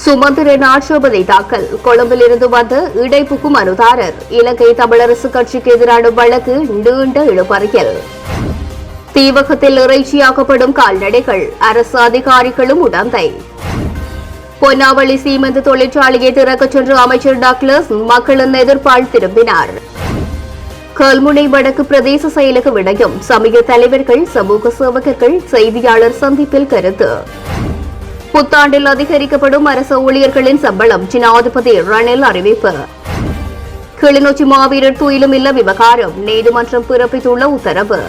சுமந்திரன் ஆட்சேபனை தாக்கல். கொழும்பிலிருந்து வந்த இடைப்புக்கு மனுதாரர். இலங்கை தமிழரசு கட்சிக்கு எதிரான வழக்கு நீண்ட இழுபறியில். தீவகத்தில் இறைச்சியாக்கப்படும் கால்நடைகள். அரசு அதிகாரிகளும் உடந்தை. பொன்னாவளி சீமெந்து தொழிற்சாலையை திறக்கச் சென்ற அமைச்சர் டக்ளஸ் மக்களின் எதிர்ப்பால் திரும்பினார். கல்முனை வடக்கு பிரதேச செயலக விடயம். சமய தலைவர்கள், சமூக சேவகர்கள் செய்தியாளர் சந்திப்பில் கருத்து. புத்தாண்டில் அதிகரிக்கப்படும் அரசு ஊழியர்களின் சம்பளம். ஜனாதிபதி ரணில் அறிவிப்பு. கிளிநொச்சி மாவீரர் துயிலும் இல்ல விவகாரம். நீதிமன்றம் பிறப்பித்துள்ள உத்தரவு.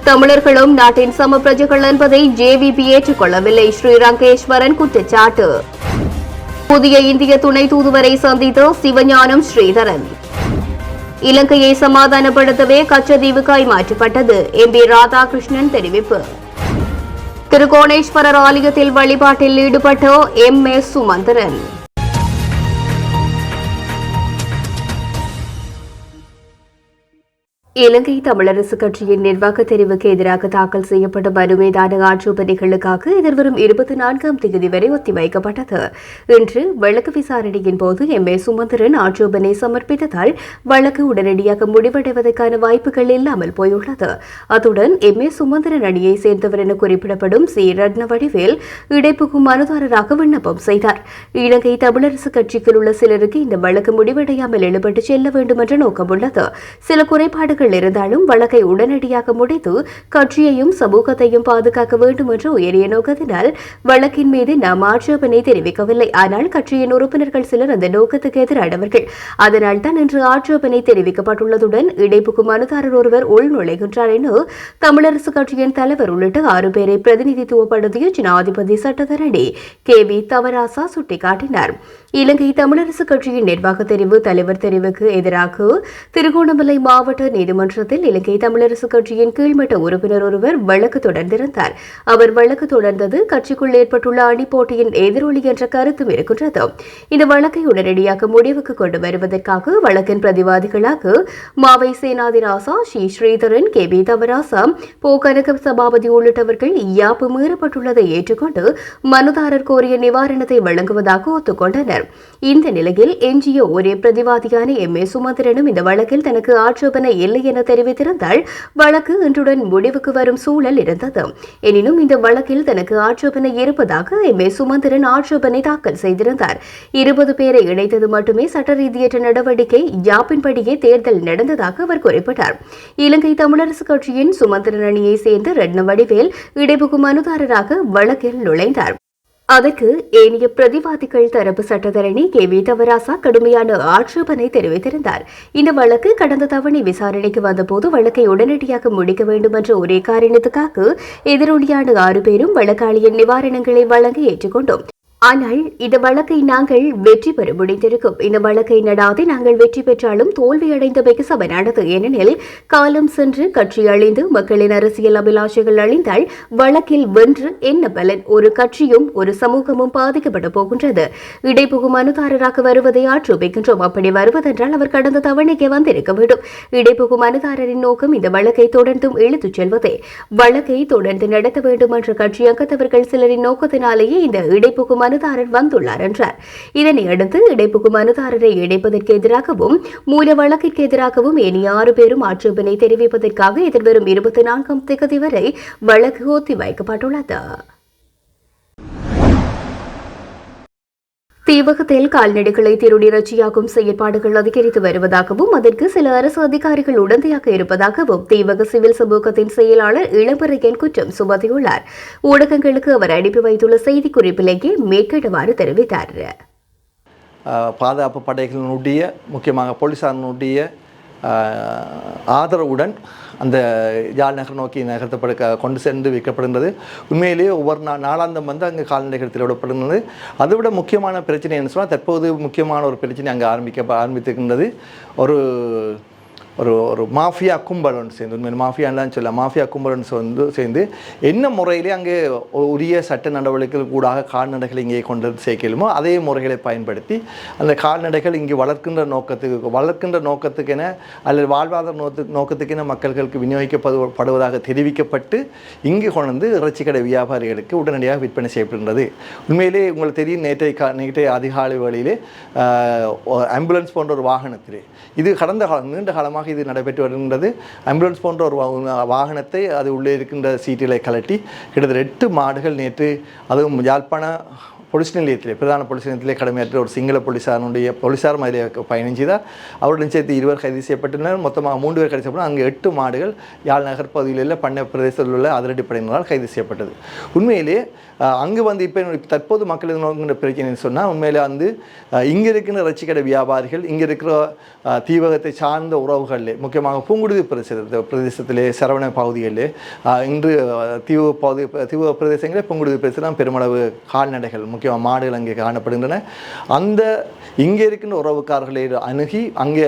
தமிழர்களும் நாட்டின் சம பிரஜைகள் என்பதை ஜேவிபி ஏற்றுக்கொள்ளவில்லை. ஸ்ரீரங்கேஸ்வரன் குற்றச்சாட்டு. புதிய இந்திய துணை தூதுவரை சந்தித்த சிவஞானம் ஸ்ரீதரன். இலங்கையை சமாதானப்படுத்தவே கச்சதீவுக்காய் மாற்றப்பட்டது. எம்பி ராதாகிருஷ்ணன் தெரிவிப்பு. திருகோணேஸ்வரர் ஆலயத்தில் வழிபாட்டில் ஈடுபட்ட எம்.எஸ். சுமந்திரன். இலங்கை தமிழரசு கட்சியின் நிர்வாக தெரிவுக்கு எதிராக தாக்கல் செய்யப்பட்ட மனு மீதான ஆட்சேபனைகளுக்காக எதிர்வரும் 24ஆம் தேதி வரை ஒத்திவைக்கப்பட்டது. இன்று வழக்கு விசாரணையின் போது எம்.எஸ். சுமந்திரன் ஆட்சேபனை சமர்ப்பித்ததால் வழக்கு உடனடியாக முடிவடைவதற்கான வாய்ப்புகள் இல்லாமல் போயுள்ளது. அத்துடன் எம்.எஸ். சுமந்திரன் அணியை சேர்ந்தவர் என குறிப்பிடப்படும் சி. ரத்னவடிவேல் இடைப்புகும் மனுதாரராக விண்ணப்பம் செய்தார். இலங்கை தமிழரசு கட்சிக்குள் உள்ள சிலருக்கு இந்த வழக்கு முடிவடையாமல் எழுபட்டு செல்ல வேண்டும் என்ற நோக்கம் உள்ளது. சில குறைபாடுகள் இருந்தாலும் வழக்கை உடனடியாக முடித்து கட்சியையும் சமூகத்தையும் பாதுகாக்க வேண்டும் என்ற உயரிய நோக்கத்தினால் வழக்கின் மீது நாம் ஆட்சேபனை தெரிவிக்கவில்லை. ஆனால் கட்சியின் உறுப்பினர்கள் சிலர் அந்த நோக்கத்துக்கு எதிரானவர்கள். அதனால் தான் இன்று ஆட்சேபனை தெரிவிக்கப்பட்டுள்ளதுடன் இடைப்புக்கு மனுதாரர் ஒருவர் உள்நுழைகின்றார் என தமிழரசு கட்சியின் தலைவர் உள்ளிட்ட 6 பேரை பிரதிநிதித்துவப்படுத்திய ஜனாதிபதி சட்டத்தரணி கே.வி. தவராசா சுட்டிக்காட்டினார். இலங்கை தமிழரசு கட்சியின் நிர்வாக தெரிவு தலைவர் தெரிவுக்கு எதிராக திருகோணமலை மாவட்ட நீதிமன்றத்தில் இலங்கை தமிழரசு கட்சியின் கீழ்மட்ட உறுப்பினர் ஒருவர் வழக்கு தொடர்ந்திருந்தார். அவர் வழக்கு தொடர்ந்தது கட்சிக்குள் ஏற்பட்டுள்ள அணிப்போட்டியின் எதிரொலி என்ற கருத்தும் இருக்கின்றது. இந்த வழக்கை உடனடியாக முடிவுக்கு கொண்டு வருவதற்காக வழக்கின் பிரதிவாதிகளாக மாவை சேனாதிராசா, சி. ஸ்ரீதரன், கே.வி. தவராசா, போ. கனக சபாபதி உள்ளிட்டவர்கள் யாப்பு மீறப்பட்டுள்ளதை ஏற்றுக்கொண்டு மனுதாரர் கோரிய நிவாரணத்தை வழங்குவதாக ஒத்துக்கொண்டனர். இந்த நிலையில் எஞ்சிய ஒரே பிரதிவாதியான எம்.எஸ். சுமந்திரனும் இந்த வழக்கில் தனக்கு ஆட்சேபனை இல்லை என தெரிவித்திருந்தால் வழக்கு இன்றுடன் முடிவுக்கு வரும் சூழல் இருந்தது. எனினும் இந்த வழக்கில் தனக்கு ஆட்சேபனை இருப்பதாக எம்.எஸ். சுமந்திரன் ஆட்சேபனை தாக்கல் செய்திருந்தார். 20 பேரை இணைத்தது மட்டுமே சட்ட ரீதியற்ற நடவடிக்கை. யாப்பின்படியே தேர்தல் நடந்ததாக அவர் குறிப்பிட்டார். இலங்கை தமிழரசு கட்சியின் சுமந்திரன் அணியை சேர்ந்த ரத்னவடிவேல் இடைப்புகு மனுதாரராக வழக்கில் நுழைந்தார். அதற்கு ஏனைய பிரதிவாதிகள் தரப்பு சட்டத்தரணி கே.வி. தவராசா கடுமையான ஆட்சேபனை தெரிவித்திருந்தார். இந்த வழக்கு கடந்த தவணை விசாரணைக்கு வந்தபோது வழக்கை உடனடியாக முடிக்க வேண்டும் என்ற ஒரே காரணத்துக்காக எதிரொலியான 6 பேரும் வழக்காளியின் நிவாரணங்களை வழங்க ஏற்றுக்கொண்டோம். ஆனால் இந்த வழக்கை நாங்கள் வெற்றி பெற முடிந்திருக்கும். இந்த வழக்கை நடாது நாங்கள் வெற்றி பெற்றாலும் தோல்வியடைந்தமைக்கு சமனானது. ஏனெனில் காலம் சென்று கட்சி அழிந்து மக்களின் அரசியல் அபிலாஷைகள் அழிந்தால் வழக்கில் வென்று என்ன பலன்? ஒரு கட்சியும் ஒரு சமூகமும் பாதிக்கப்பட போகின்றது. இடைப்புகு மனுதாரராக வருவதை ஆட்சேபிக்கின்றோம். அப்படி வருவதென்றால் அவர் கடந்த தவணைக்கு வந்திருக்க வேண்டும். இடைப்புகு மனுதாரரின் நோக்கம் இந்த வழக்கை தொடர்ந்தும் இழுத்துச் செல்வதே. வழக்கை தொடர்ந்து நடத்த வேண்டும் என்ற கட்சி அங்கத்தவர்கள் சிலரின் நோக்கத்தினாலேயே இந்த இடைப்புகு மனுதாரர் வந்துள்ளார் என்றார். இதனை அடுத்து இடைப்புகு மனுதாரரை இணைப்பதற்கு எதிராகவும் மூல வழக்கிற்கு எதிராகவும் இனி 6 பேரும் ஆட்சேபனை தெரிவிப்பதற்காக எதிர்வரும் 24ஆம் தேதி வரை வழக்கு ஒத்திவைக்கப்பட்டுள்ளது. தீவகத்தில் கால்நடைகளை திருடி இறைச்சியாக்கும் செயற்பாடுகள் அதிகரித்து வருவதாகவும் அதற்கு சில அரசு அதிகாரிகள் உடந்தையாக இருப்பதாகவும் தீவக சிவில் சமூகத்தின் செயலாளர் இளம்பரையன் குற்றம் சுமத்தியுள்ளார். ஊடகங்களுக்கு அவர் அனுப்பி வைத்துள்ள செய்திக்குறிப்பிலேயே மேற்கண்டவாறு தெரிவித்தார். பாதுகாப்பு படைகளினுடைய முக்கியமாக போலீசாரினுடைய ஆதரவுடன் அந்த யாழ் நகர் நோக்கி நகர்த்தப்பட கொண்டு சென்று வைக்கப்படுகின்றது. உண்மையிலேயே ஒவ்வொரு நாளாந்தம் வந்து அங்கே கால்நடைகள் திருவிடப்படுகின்றது. அதை விட முக்கியமான பிரச்சனை என்ன சொன்னால், தற்போது முக்கியமான ஒரு பிரச்சனை அங்கே ஆரம்பித்திருக்கின்றது. ஒரு ஒரு மாஃபியா கும்பல் ஒன்று சேர்ந்து, உண்மையில் மாஃபியான்னு சொல்ல, மாஃபியா கும்பல் ஒன்று சேர்ந்து என்ன முறையிலே அங்கே உரிய சட்ட நடவடிக்கைகள் கூடாக கால்நடைகள் இங்கே கொண்டு சேர்க்கலுமோ அதே முறைகளை பயன்படுத்தி அந்த கால்நடைகள் இங்கே வளர்க்கின்ற நோக்கத்துக்கென அல்லது வாழ்வாதார நோக்கத்துக்கென மக்களுக்கு விநியோகிக்கப்படுவதாக தெரிவிக்கப்பட்டு இங்கே கொண்டு வந்து இறைச்சிக்கடை வியாபாரிகளுக்கு உடனடியாக விற்பனை செய்யப்படுகின்றது. உண்மையிலே உங்களுக்கு தெரியும், நேற்றைய அதிகாலை வேளையிலே ஆம்புலன்ஸ் போன்ற ஒரு வாகனத்திலே, இது நீண்ட காலமாக இது நடைபெற்று வருகின்றது. ஆம்புலன்ஸ் போன்ற ஒரு வாகனத்தை அது உள்ளே இருக்கின்ற சீட்டிலை கலட்டி கிட்டத்தட்ட 8 மாடுகள் நேற்று, அதுவும் யாழ்ப்பாண போலீஸ் நிலையத்திலே, பிரதான போலீஸ் நிலையத்திலே கடமையாற்ற ஒரு சிங்கள போலீஸாரும் அதில் பயணம் செய்தார். அவருடன் சேர்த்து 20 கைது செய்யப்பட்டனர். மொத்தமாக 3 பேர் கைது செய்யப்பட்டு அங்கே 8 மாடுகள் யாழ் நகர் பகுதியில் உள்ள பண்ணை பிரதேசத்தில் உள்ள அதிரடிப்படையினரால் கைது செய்யப்பட்டது. உண்மையிலே அங்கு வந்து இப்போ தற்போது மக்கள் நோக்கின்ற பிரச்சனைன்னு சொன்னால், உண்மையிலே வந்து இங்கே இருக்கிற இறைச்சிக்கடை வியாபாரிகள், இங்கே இருக்கிற தீவகத்தை சார்ந்த உறவுகளிலே, முக்கியமாக பூங்குடுதி பிரதேசத்திலே, சரவண பகுதிகளிலே, இன்று தீவு பிரதேசங்களே பூங்குடுதி பிரதேசம் பெருமளவு கால்நடைகள், முக்கியமாக மாடுகள் அங்கே காணப்படுகின்றன. அந்த இங்கே இருக்கின்ற உறவுக்காரர்களை அணுகி அங்கே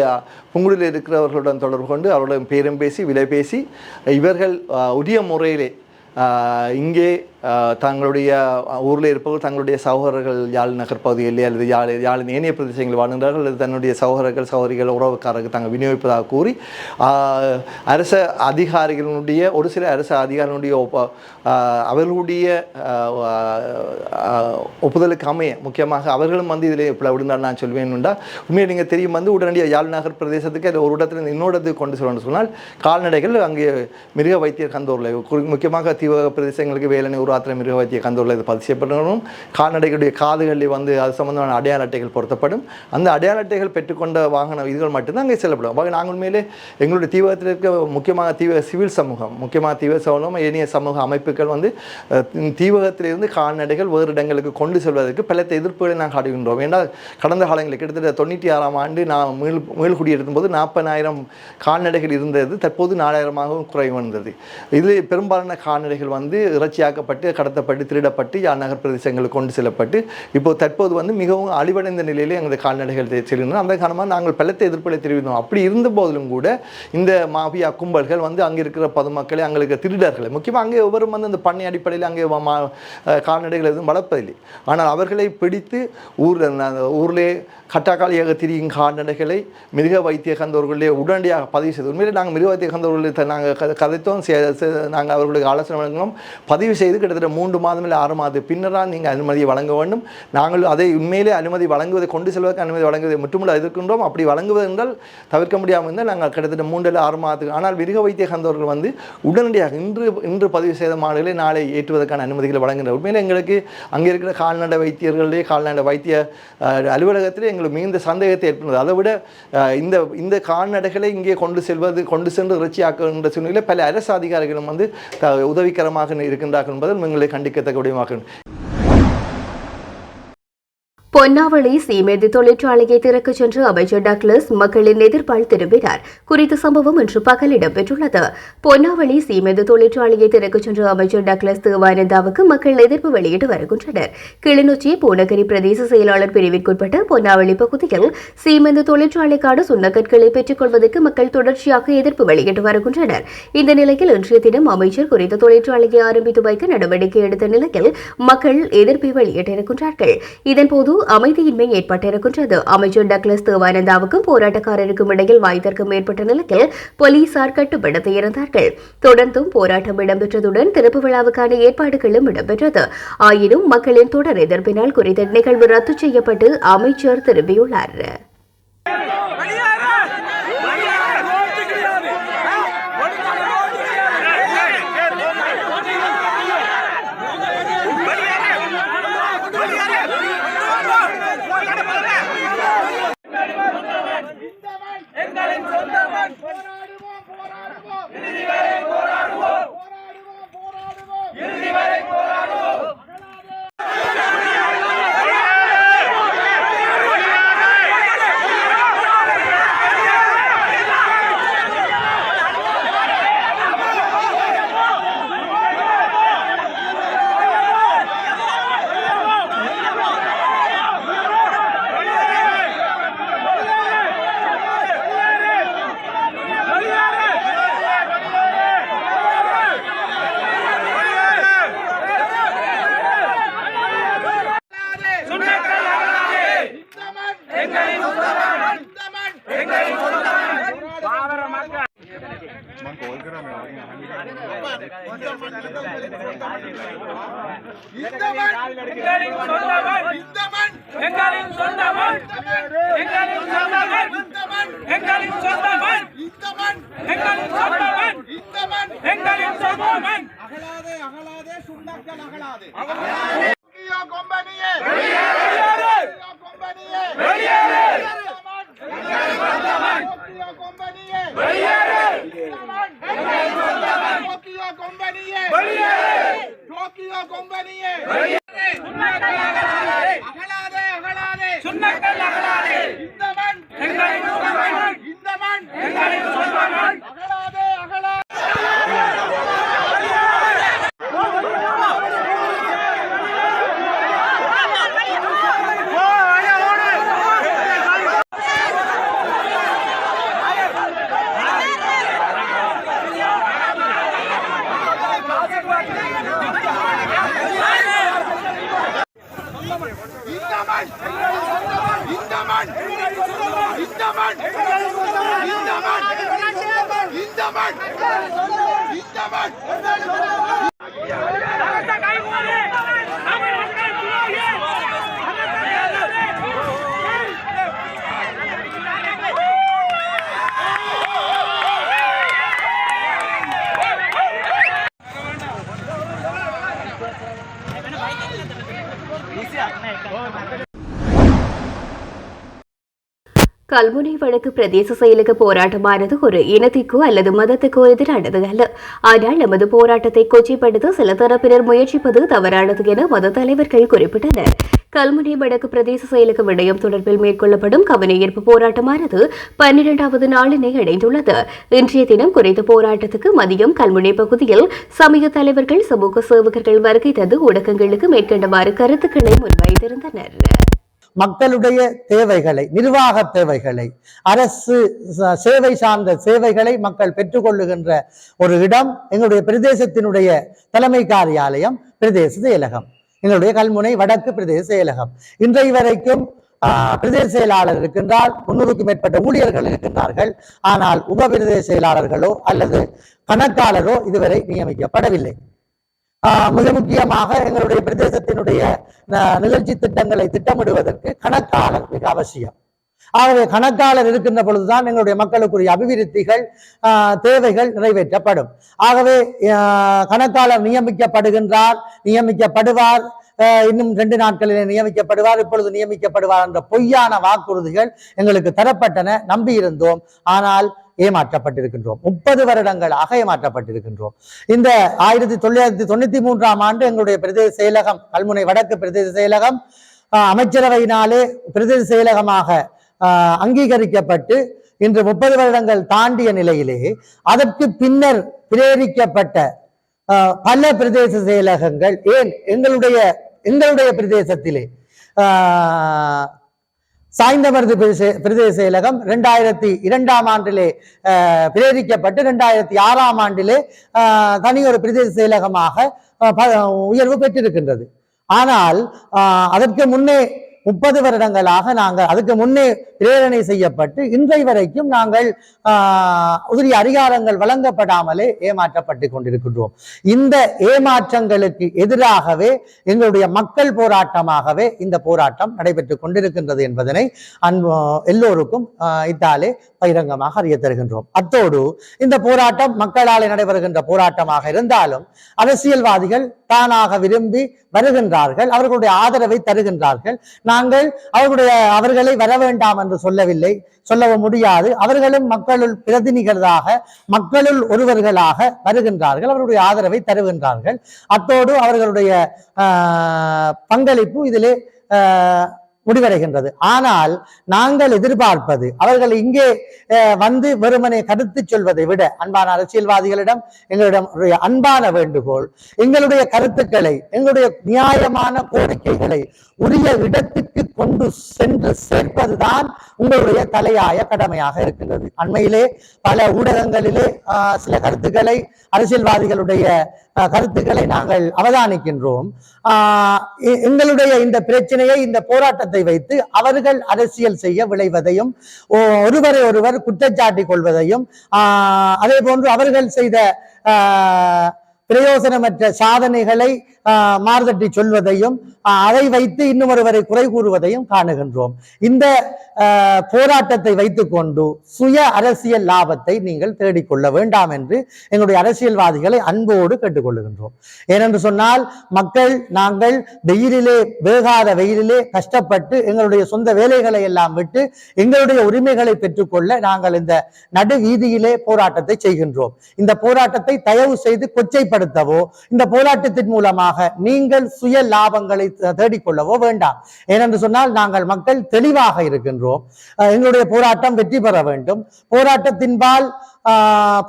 புங்குடியில் இருக்கிறவர்களுடன் தொடர்பு கொண்டு அவர்களுடன் பேரம் பேசி விலை பேசி இவர்கள் உரிய முறையிலே இங்கே தங்களுடைய ஊரில் இருப்பவர்கள் தங்களுடைய சகோதரர்கள் யாழ் நகர் பகுதிகளிலே அல்லது யாழின் ஏனைய பிரதேசங்களில் வாழ்கின்றார்கள் அல்லது தன்னுடைய சகோதரிகள் உறவுக்காரர்கள் தாங்கள் விநியோகிப்பதாக கூறி அரச அதிகாரிகளுடைய ஒரு சில அரச அதிகாரிகளுடைய அவர்களுடைய ஒப்புதலுக்கு அமைய, முக்கியமாக அவர்களும் வந்து இதில் இப்போ விடுந்தால் நான் சொல்வேன்னுண்டா, உண்மையை நீங்கள் தெரியும் வந்து உடனடியாக யாழ் நகர் பிரதேசத்துக்கு அது ஒரு இடத்துல இன்னொரு இடத்துக்கு கொண்டு செல்லணும்னு சொன்னால் கால்நடைகள் அங்கே மிருக வைத்தியர் கந்தூரில், முக்கியமாக தீவக பிரதேசங்களுக்கு வேலனை உருவாத்திர மிருக வைத்திய கந்தூரில் இது பதிவு செய்யப்படணும். கால்நடைகளுடைய காதுகளில் வந்து அது சம்பந்தமான அடையாள அட்டைகள் பொருத்தப்படும். அந்த அடையாள அட்டைகள் பெற்றுக்கொண்ட வாகன இதுகள் மட்டும்தான் அங்கே செல்லப்படும். நாங்கள் உண்மையிலே எங்களுடைய தீவகத்தில் இருக்க முக்கியமாக சிவில் சமூகம், முக்கியமாக தீவிர சமூகம், ஏனைய சமூக அமைப்புகள் வந்து தீவகத்திலிருந்து கால்நடைகள் வேறு இடங்களுக்கு கொண்டு செல்வதற்கு பலத்த எதிர்ப்புகளை நாங்கள் காட்டுகின்றோம். ஏன்னா கடந்த காலங்களில் கிட்டத்தட்ட 96ஆம் ஆண்டு நான் மீள்குடியேற்றும் போது 40,000 கால்நடைகள் இருந்தது. தற்போது 4,000ஆகவும் குறைவு வந்தது. இதில் பெரும்பாலான கால்நடைகள் வந்து இறைச்சியாக்கப்பட்டு, கடத்தப்பட்டு, திருடப்பட்டு யாழ் நகர் பிரதேசங்களுக்கு கொண்டு செல்லப்பட்டு இப்போது தற்போது வந்து மிகவும் அழிவடைந்த நிலையிலே எங்களுடைய கால்நடைகள் செல்கின்றன. அந்த காரணமாக நாங்கள் பலத்த எதிர்ப்புகளை தெரிவித்தோம். அப்படி இருந்த போதிலும் கூட இந்த மாஃபியா கும்பல்கள் வந்து அங்கே இருக்கிற பொதுமக்களை, அங்கே இருக்கிற திருடர்களை, முக்கியமாக அங்கே ஒவ்வொரும் வந்து அந்த பண்ணை அடிப்படையில் அங்கே கால்நடைகள் எதுவும் வளர்ப்பதில்லை. ஆனால் அவர்களை பிடித்து ஊரிலே கட்டாக்காலியாக திரியும் கால்நடைகளை மிருக வைத்திய கந்தவர்களே உடனடியாக பதிவு செய்து, உண்மையிலே நாங்கள் மிருக வைத்திய கந்தவர்களை நாங்கள் கதைத்தோம், நாங்கள் அவர்களுக்கு ஆலோசனை வழங்கினோம். பதிவு செய்து கிட்டத்தட்ட 3 மாதம் இல்லை 6 மாதம் பின்னராக நீங்கள் அனுமதியை வழங்க வேண்டும். நாங்கள் அதை உண்மையிலே அனுமதி வழங்குவதை, கொண்டு செல்வதற்கு அனுமதி வழங்குவதை முற்றுமுள்ள எதிர்க்கின்றோம். அப்படி வழங்குவது என்றால் தவிர்க்க முடியாமல் இருந்தால் நாங்கள் கிட்டத்தட்ட 3 இல்லை 6 மாதத்துக்கு, ஆனால் மிருக வைத்திய கந்தவர்கள் வந்து உடனடியாக இன்று பதிவு செய்த மாடுகளை நாளை ஏற்றுவதற்கான அனுமதிகளை வழங்குகின்றனர். உண்மையிலே எங்களுக்கு அங்கே இருக்கிற கால்நடை வைத்தியர்களே, கால்நடை வைத்திய அலுவலகத்திலே எங்களுக்கு மிகுந்த சந்தேகத்தை ஏற்படுகிறது. அதை விட இந்த கால்நடைகளை இங்கே கொண்டு சென்று இறைச்சியாக்குகின்ற சூழ்நிலையில் பல அரசு அதிகாரிகளும் வந்து உதவிகரமாக இருக்கின்றார்கள் என்பதை எங்களை கண்டிக்கத்தக்க விடயமாகும். பொன்னாவளி சீமெந்து தொழிற்சாலையை திறக்கச் சென்று அமைச்சர் டக்ளஸ் மக்களின் எதிர்ப்பால் திரும்பினார். குறித்த சம்பவம் இன்று பகல் இடம்பெற்றுள்ளது. பொன்னாவளி சீமெந்து தொழிற்சாலையை திறக்கச் சென்ற அமைச்சர் டக்ளஸ் தேவானந்தாவுக்கு மக்கள் எதிர்ப்பு வெளியிட்டு வருகின்றனர். கிளிநொச்சி பூனகிரி பிரதேச செயலாளர் பிரிவிற்குட்பட்ட பொன்னாவளி பகுதியில் சீமெந்து தொழிற்சாலைக்கான சுண்ணக்கற்களை பெற்றுக் கொள்வதற்கு மக்கள் தொடர்ச்சியாக எதிர்ப்பு வெளியிட்டு வருகின்றனர். இந்த நிலையில் இன்றைய தினம் அமைச்சர் குறித்த தொழிற்சாலையை ஆரம்பித்து வைக்க நடவடிக்கை எடுத்த நிலையில் மக்கள் எதிர்ப்பை வெளியிட்டிருக்கின்றார்கள். இதன்போது அமைதியின்மை ஏற்பட்டிருக்கின்றது. அமைச்சர் டக்ளஸ் தேவானந்தாவுக்கும் போராட்டக்காரருக்கும் இடையில் வாய்தர்க்கம் ஏற்பட்ட நிலையில் போலீசார் கட்டுப்படுத்தியிருந்தார்கள். தொடர்ந்தும் போராட்டம் இடம்பெற்றதுடன் திறப்பு விழாவுக்கான ஏற்பாடுகளும் இடம்பெற்றது. ஆயினும் மக்களின் தொடர் எதிர்ப்பினால் குறித்த நிகழ்வு ரத்து செய்யப்பட்டு அமைச்சர் திரும்பியுள்ளார். கல்முனை வடக்கு பிரதேச செயலக போராட்டமானது ஒரு இனத்திற்கோ அல்லது மதத்துக்கோ எதிரானது அல்ல. ஆனால் நமது போராட்டத்தை கொச்சைப்படுத்த சில தரப்பினர் முயற்சிப்பது தவறானது என மத தலைவர்கள் குறிப்பிட்டனர். கல்முனை வடக்கு பிரதேச செயலக விடயம் தொடர்பில் மேற்கொள்ளப்படும் கவனஈர்ப்பு போராட்டமானது 12வது நாளினை அடைந்துள்ளது. இன்றைய தினம் குறித்த போராட்டத்துக்கு மதியம் கல்முனை பகுதியில் சமய தலைவர்கள், சமூக சேவகர்கள் வருகை தந்து ஊடகங்களுக்கு மேற்கண்டவாறு கருத்துக்களை முன்வைத்திருந்தனர். மக்களுடைய தேவைகளை, நிர்வாக தேவைகளை, அரசு சேவை சார்ந்த சேவைகளை மக்கள் பெற்றுக்கொள்ளுகின்ற ஒரு இடம் எங்களுடைய பிரதேசத்தினுடைய தலைமை காரியாலயம் பிரதேச செயலகம், எங்களுடைய கல்முனை வடக்கு பிரதேச செயலகம். இன்றைய வரைக்கும் பிரதேச செயலாளர் இருக்கின்றார், 300க்கும் மேற்பட்ட ஊழியர்கள் இருக்கின்றார்கள். ஆனால் உப பிரதேச செயலாளர்களோ அல்லது கணக்காளரோ இதுவரை நியமிக்கப்படவில்லை. மிக முக்கியமாக எங்களுடைய பிரதேசத்தினுடைய நிகழ்ச்சி திட்டங்களை திட்டமிடுவதற்கு கணக்காளர் மிக அவசியம். ஆகவே கணக்காளர் இருக்கின்ற பொழுதுதான் எங்களுடைய மக்களுக்குரிய அபிவிருத்திகள், தேவைகள் நிறைவேற்றப்படும். ஆகவே கணக்காளர் நியமிக்கப்படுவார், இன்னும் 2 நாட்களிலே நியமிக்கப்படுவார், இப்பொழுது நியமிக்கப்படுவார் என்ற பொய்யான வாக்குறுதிகள் எங்களுக்கு தரப்பட்டன. நம்பியிருந்தோம், ஆனால் ஏமாற்றப்பட்டிருக்கின்றோம். 30 வருடங்களாக ஏமாற்றப்பட்டிருக்கின்றோம். இந்த 1993ஆம் ஆண்டு எங்களுடைய பிரதேச செயலகம், கல்முனை வடக்கு பிரதேச செயலகம் அமைச்சரவையினாலே பிரதேச செயலகமாக அங்கீகரிக்கப்பட்டு இன்று 30 வருடங்கள் தாண்டிய நிலையிலே அதற்கு பின்னர் பிரேரிக்கப்பட்ட பல பிரதேச செயலகங்கள், ஏன் எங்களுடைய பிரதேசத்திலே சாய்ந்தமருது பிரதேச செயலகம் 2002ஆம் ஆண்டிலே பிரேரிக்கப்பட்டு 2006ஆம் ஆண்டிலே தனியொரு பிரதேச செயலகமாக உயர்வு பெற்றிருக்கின்றது. ஆனால் அதற்கு முன்னே 30 வருடங்களாக நாங்கள் அதுக்கு முன்னே பிரேரணை செய்யப்பட்டு இன்றைய வரைக்கும் நாங்கள் உரிய அதிகாரங்கள் வழங்கப்படாமலே ஏமாற்றப்பட்டு கொண்டிருக்கின்றோம். இந்த ஏமாற்றங்களுக்கு எதிராகவே எங்களுடைய மக்கள் போராட்டமாகவே இந்த போராட்டம் நடைபெற்றுக் கொண்டிருக்கின்றது என்பதனை எல்லோருக்கும் இத்தாலே பகிரங்கமாக அறிய தருகின்றோம். அத்தோடு இந்த போராட்டம் மக்களாலே நடைபெறுகின்ற போராட்டமாக இருந்தாலும் அரசியல்வாதிகள் தானாக விரும்பி வருகின்றார்கள், அவர்களுடைய ஆதரவை தருகின்றார்கள். நாங்கள் அவர்களை வர வேண்டாம் என்று சொல்லவும் முடியாது. அவர்களும் மக்களுள் பிரதிநிதிகளாக, மக்களுள் ஒருவர்களாக வருகின்றார்கள், அவருடைய ஆதரவை தருகின்றார்கள். அத்தோடு அவர்களுடைய பங்களிப்பு இதிலே முடிவடைகின்றது. ஆனால் நாங்கள் எதிர்பார்ப்பது, அவர்கள் இங்கே வந்து வெறுமனே கருத்து சொல்வதை விட, அன்பான அரசியல்வாதிகளிடம் எங்களிடம் அன்பான வேண்டுகோள், எங்களுடைய கருத்துக்களை, எங்களுடைய நியாயமான கோரிக்கைகளை உரிய இடத்துக்கு கொண்டு சென்று சேர்ப்பதுதான் உங்களுடைய தலையாய கடமையாக இருக்கின்றது. அண்மையிலே பல ஊடகங்களிலே சில கருத்துக்களை, அரசியல்வாதிகளுடைய கருத்துக்களை நாங்கள் அவதானிக்கின்றோம். எங்களுடைய இந்த பிரச்சனையை, இந்த போராட்டத்தை வைத்து அவர்கள் அரசியல் செய்ய விளைவதையும், ஒருவரை ஒருவர் குற்றச்சாட்டிக் கொள்வதையும், அதே போன்று அவர்கள் செய்த பிரயோசனமற்ற சாதனைகளை மார்தட்டி சொல்வதையும் அதை வைத்து இன்னும் ஒருவரை குறை கூறுவதையும் காணுகின்றோம். இந்த போராட்டத்தை வைத்துக்கொண்டு சுய அரசியல் லாபத்தை நீங்கள் தேடிக்கொள்ள வேண்டாம் என்று எங்களுடைய அரசியல்வாதிகளை அன்போடு கேட்டுக்கொள்ளுகின்றோம். ஏனென்று சொன்னால் மக்கள் நாங்கள் வெயிலிலே வேகாத வெயிலிலே கஷ்டப்பட்டு எங்களுடைய சொந்த வேலைகளை எல்லாம் விட்டு எங்களுடைய உரிமைகளை பெற்றுக்கொள்ள நாங்கள் இந்த நடு வீதியிலே போராட்டத்தை செய்கின்றோம். இந்த போராட்டத்தை தயவு செய்து கொச்சைப்படுத்தவோ இந்த போராட்டத்தின் மூலமாக நீங்கள் சுய லாபங்களை தேடிக்கொள்ளவோ வேண்டாம். ஏனென்று சொன்னால் நாங்கள் மக்கள் தெளிவாக இருக்கின்றோம். எங்களுடைய போராட்டம் வெற்றி பெற வேண்டும். போராட்டத்தின்பால்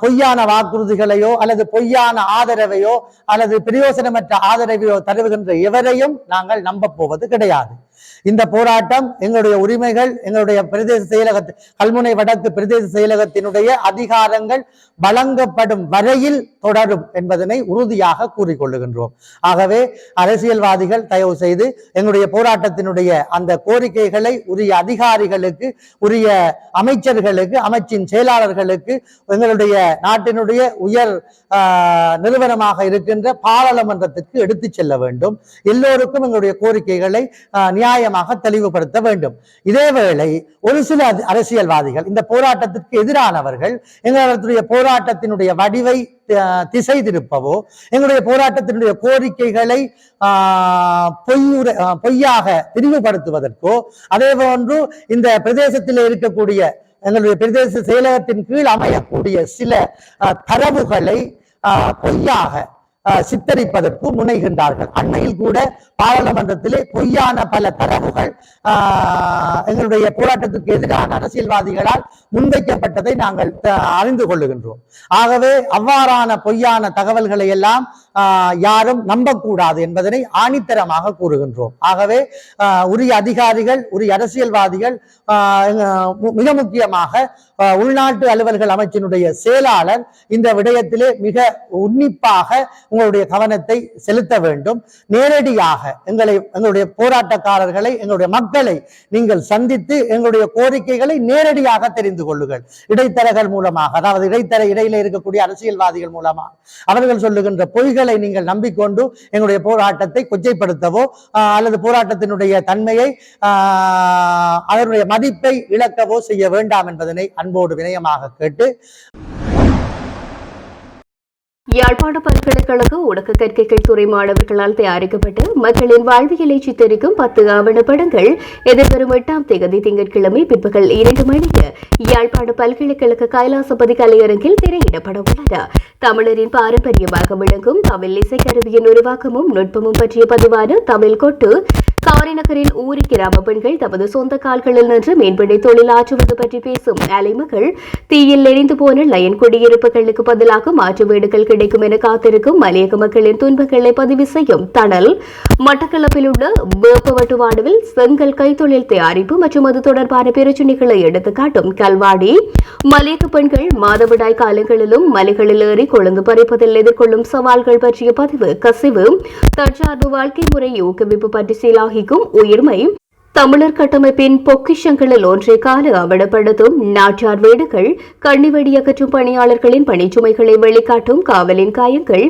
பொய்யான வாக்குறுதிகளையோ அல்லது பொய்யான ஆதரவையோ அல்லது பிரயோசனமற்ற ஆதரவையோ தருகின்ற எவரையும் நாங்கள் நம்ப போவது கிடையாது. இந்த போராட்டம் எங்களுடைய உரிமைகள் எங்களுடைய பிரதேச செயலகத்து கல்முனை வடக்கு பிரதேச செயலகத்தினுடைய அதிகாரங்கள் வழங்கப்படும் வரையில் தொடரும் என்பதனை உறுதியாக கூறிக்கொள்ளுகின்றோம். ஆகவே அரசியல்வாதிகள் தயவு செய்து எங்களுடைய போராட்டத்தினுடைய அந்த கோரிக்கைகளை உரிய அதிகாரிகளுக்கு, உரிய அமைச்சர்களுக்கு, அமைச்சின் செயலாளர்களுக்கு, எங்களுடைய நாட்டினுடைய உயர் நிறுவனமாக இருக்கின்ற பாராளுமன்றத்திற்கு எடுத்துச் செல்ல வேண்டும். எல்லோருக்கும் எங்களுடைய கோரிக்கைகளை நியாயமாக தெளிவுபடுத்த வேண்டும். இதேவேளை ஒரு சில அரசியல்வாதிகள் இந்த போராட்டத்திற்கு எதிரானவர்கள் எங்களுடைய போராட்டத்தினுடைய வடிவை திசை திருப்பவோ எங்களுடைய போராட்டத்தினுடைய கோரிக்கைகளை பொய்யாக திரிவுபடுத்துவதற்கோ, அதே போன்று இந்த பிரதேசத்தில் இருக்கக்கூடிய எங்களுடைய பிரதேச செயலகத்தின் கீழ் அமையக்கூடிய சில தரவுகளை பொய்யாக சித்தரிப்பதற்கு முனைகின்றார்கள். அண்மையில் கூட பாராளுமன்றத்திலே பொய்யான பல தரவுகள் எங்களுடைய போராட்டத்திற்கு எதிரான அரசியல்வாதிகளால் முன்வைக்கப்பட்டதை நாங்கள் அறிந்து கொள்ளுகின்றோம். ஆகவே அவ்வாறான பொய்யான தகவல்களை எல்லாம் யாரும் நம்பக்கூடாது என்பதனை ஆணித்தரமாக கூறுகின்றோம். ஆகவே உரிய அதிகாரிகள், உரிய அரசியல்வாதிகள், மிக முக்கியமாக உள்நாட்டு அலுவல்கள் அமைச்சினுடைய செயலாளர் இந்த விடயத்திலே மிக உன்னிப்பாக உங்களுடைய கவனத்தை செலுத்த வேண்டும். நேரடியாக எங்களுடைய போராட்டக்காரர்களை, எங்களுடைய மக்களை நீங்கள் சந்தித்து எங்களுடைய கோரிக்கைகளை நேரடியாக தெரிந்து கொள்ளுங்கள். இடைத்தரகர் மூலமாக, அதாவது இடையில இருக்கக்கூடிய அரசியல்வாதிகள் மூலமாக அவர்கள் சொல்லுகின்ற பொய்களை நீங்கள் நம்பிக்கொண்டு எங்களுடைய போராட்டத்தை கொச்சைப்படுத்தவோ அல்லது போராட்டத்தினுடைய தன்மையை அதனுடைய மதிப்பை இழக்கவோ செய்ய வேண்டாம் என்பதனை அன்போடு வினயமாக கேட்டு, யாழ்ப்பாண பல்கலைக்கழக ஊடக கற்கைகள் துறை மாணவர்களால் தயாரிக்கப்பட்டு மக்களின் வாழ்வியலை சித்தரிக்கும் 10 ஆவணப்படங்கள் எதிர்வரும் 8ஆம் தேதி திங்கட்கிழமை பிற்பகல் 2 மணிக்கு யாழ்ப்பாண பல்கலைக்கழக கைலாசபதி கலையரங்கில் திரையிடப்பட உள்ளது. தமிழரின் பாரம்பரியமாக விளங்கும் தமிழ் இசைக்கருவியின் உருவாக்கமும் நுட்பமும் பற்றிய பதிவான தமிழ் கொட்டு, காரிநகரில் ஊரி கிராம பெண்கள் தமது சொந்த கால்களில் நின்று மீன்பிடி தொழில் ஆற்றுவது பற்றி பேசும் அலைமகள், தீயில் எரிந்து போன லயன் குடியிருப்புகளுக்கு பதிலாக மாற்று வீடுகள் கிடைக்கும் என காத்திருக்கும் மலையக மக்களின் துன்பங்களை பதிவு செய்யும் தணல், மட்டக்களப்பில் உள்ள வேப்பவட்டுவாடுவில் செங்கல் கைத்தொழில் தயாரிப்பு மற்றும் அது தொடர்பான பிரச்சினைகளை எடுத்துக்காட்டும் கல்வாடி, மலையக பெண்கள் மாதவிடாய் காலங்களிலும் மலைகளில் ஏறி கொழுந்து பறிப்பதில் எதிர்கொள்ளும் சவால்கள் பற்றிய பதிவு, கசிவு, தற்சார்பு வாழ்க்கை முறை ஊக்குவிப்பு பற்றி சீலாகிக்கும் உயிர்மை, தமிழர் கட்டமைப்பின் பொக்கிஷங்களில் ஒன்றை கால ஆவணப்படுத்தும் நாட்டார் வீடுகள், கண்ணிவெடி அகற்றும் பணியாளர்களின் பணிச்சுமைகளை வெளிக்காட்டும் காவலின் காயங்கள்,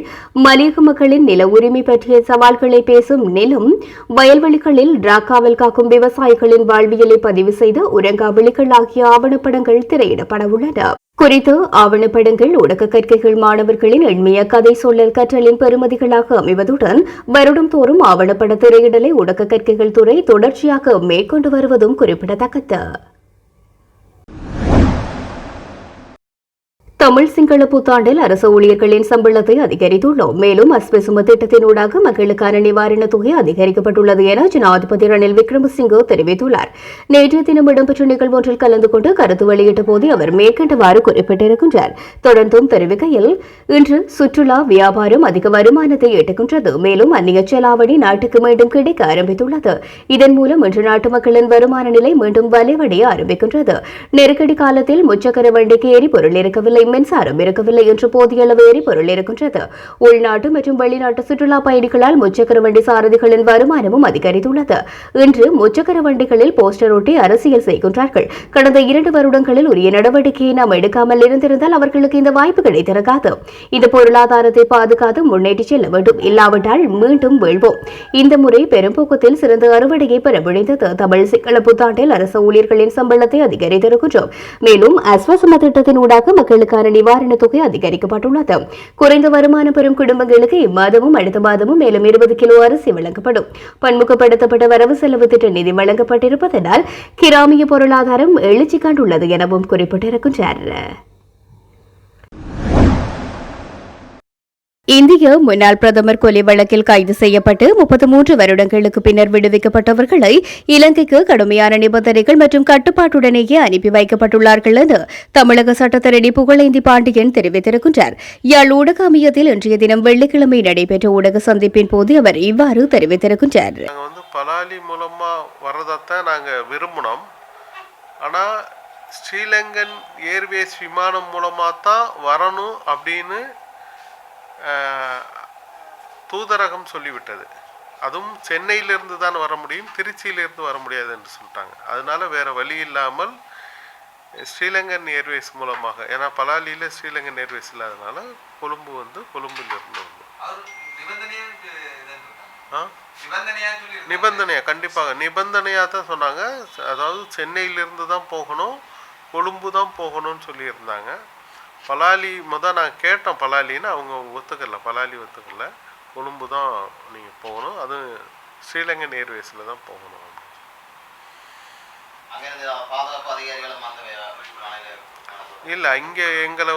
மலையக மக்களின் நில உரிமை பற்றிய சவால்களை பேசும் நிலம், வயல்வெளிகளில் ராக்காவல் காக்கும் விவசாயிகளின் வாழ்வியலை பதிவு செய்த உரங்காவளிகள் ஆகிய ஆவணப்படங்கள் திரையிடப்பட உள்ளன. குறித்து ஆவணப்படங்கள் ஊடக கற்கைகள் மாணவர்களின் எண்மைய கதை சொல்லல் கற்றலின் பெறுமதிகளாக அமைவதுடன் வருடம் தோறும் ஆவணப்பட திரையிடலை ஊடக கற்கைகள் துறை தொடர்ச்சியாக மேற்கொண்டு வருவதும் குறிப்பிடத்தக்கது. தமிழ் சிங்கள புத்தாண்டில் அரசு ஊழியர்களின் சம்பளத்தை அதிகரித்துள்ளோம். மேலும் அஸ்பெசும திட்டத்தினூடாக மக்களுக்கான நிவாரணத் தொகை அதிகரிக்கப்பட்டுள்ளது என ஜனாதிபதி ரணில் விக்ரமசிங்கே தெரிவித்துள்ளார். நேற்றைய தினம் இடம்பெற்ற நிகழ்வு ஒன்றில் கலந்து கொண்டு கருத்து வெளியிட்ட போது அவர் மேற்கண்டவாறு குறிப்பிட்டிருக்கின்றார். தொடர்ந்தும் தெரிவிக்கையில், இன்று சுற்றுலா வியாபாரம் அதிக வருமானத்தை எட்டுகின்றது. மேலும் அந்நிய செலாவணி நாட்டுக்கு மீண்டும் கிடைக்க ஆரம்பித்துள்ளது. இதன் மூலம் இன்று நாட்டு மக்களின் வருமான நிலை மீண்டும் வலுவடைய ஆரம்பிக்கின்றது. நெருக்கடி காலத்தில் முச்சக்கர வண்டிக்கு எரிபொருள் இருக்கவில்லை. மின்சாரம் இருக்கவில்லை என்று போதிய அளவு எரிபொருள் இருக்கின்றது. உள்நாட்டு மற்றும் வெளிநாட்டு சுற்றுலா பயணிகளால் முச்சக்கர வண்டி சாரதிகளின் வருமானமும் அதிகரித்துள்ளது. இன்று முச்சக்கர வண்டிகளில் போஸ்டர் ஒட்டி அரசியல் செய்கின்றார்கள். கடந்த 2 வருடங்களில் உரிய நடவடிக்கையை நாம் எடுக்காமல் இருந்திருந்தால் அவர்களுக்கு இந்த வாய்ப்பு கிடைத்திருக்காது. இந்த பொருளாதாரத்தை பாதுகாத்து முன்னேற்றி செல்ல வேண்டும். இல்லாவிட்டால் மீண்டும் வீழ்வோம். இந்த முறை பெரும்போக்கத்தில் சிறந்த அறுவடையை பெற முடிந்தது. தமிழ் சிங்கள புத்தாண்டில் அரசு ஊழியர்களின் சம்பளத்தை அதிகரித்திருக்கின்றோம். மேலும் அஸ்வசம திட்டத்தின் ஊடாக மக்களுக்கான நிவாரணத் தொகை அதிகரிக்கப்பட்டுள்ளது. குறைந்த வருமானம் பெறும் குடும்பங்களுக்கு இம்மாதமும் அடுத்த மாதமும் மேலும் 20 கிலோ அரிசி வழங்கப்படும். பன்முகப்படுத்தப்பட்ட வரவு செலவு திட்ட நிதி வழங்கப்பட்டிருப்பதனால் கிராமிய பொருளாதாரம் எழுச்சி கண்டுள்ளது எனவும் குறிப்பிட்டிருக்கின்றனர். இந்திய முன்னாள் பிரதமர் கொலை வழக்கில் கைது செய்யப்பட்டு 33 வருடங்களுக்கு பின்னர் விடுவிக்கப்பட்டவர்களை இலங்கைக்கு கடுமையான நிபந்தனைகள் மற்றும் கட்டுப்பாட்டுடனேயே அனுப்பி வைக்கப்பட்டுள்ளார்கள் என்று தமிழக சட்டத்தரணி புகழேந்தி பாண்டியன் தெரிவித்திருக்கின்றார். யாழ் ஊடக அமையத்தில் இன்றைய தினம் வெள்ளிக்கிழமை நடைபெற்ற ஊடக சந்திப்பின் போது அவர் இவ்வாறு தெரிவித்திருக்கின்றார். பலாலி மூலமா வரதான் நாங்க விரும்பினோம். ஆனா ஸ்ரீலங்கன் ஏர்வேஸ் விமானம் மூலமா தான் வரணும் அப்படின்னு தூதரகம் சொல்லிவிட்டது. அதுவும் சென்னையிலிருந்து தான் வர முடியும், திருச்சியிலிருந்து வர முடியாது என்று சொல்லிட்டாங்க. அதனால வேற வழி இல்லாமல் ஸ்ரீலங்கன் ஏர்வேஸ் மூலமாக, ஏன்னா பலாலியில் ஸ்ரீலங்கன் ஏர்வேஸ் இல்லாதனால கொழும்பிலிருந்து நிபந்தனையா கண்டிப்பாக நிபந்தனையாக தான் சொன்னாங்க. அதாவது சென்னையிலிருந்து தான் போகணும், கொழும்பு தான் போகணும்னு சொல்லியிருந்தாங்க. பலாலி நான் கேட்டேன் பலாலின்னு, அவங்க ஒத்துக்கல, பலாலி ஒத்துக்கல, கொழும்பு தான் நீங்கள் போகணும், அதுவும் ஸ்ரீலங்கன் ஏர்வேஸில் தான் போகணும். இல்லை, இங்கே எங்களை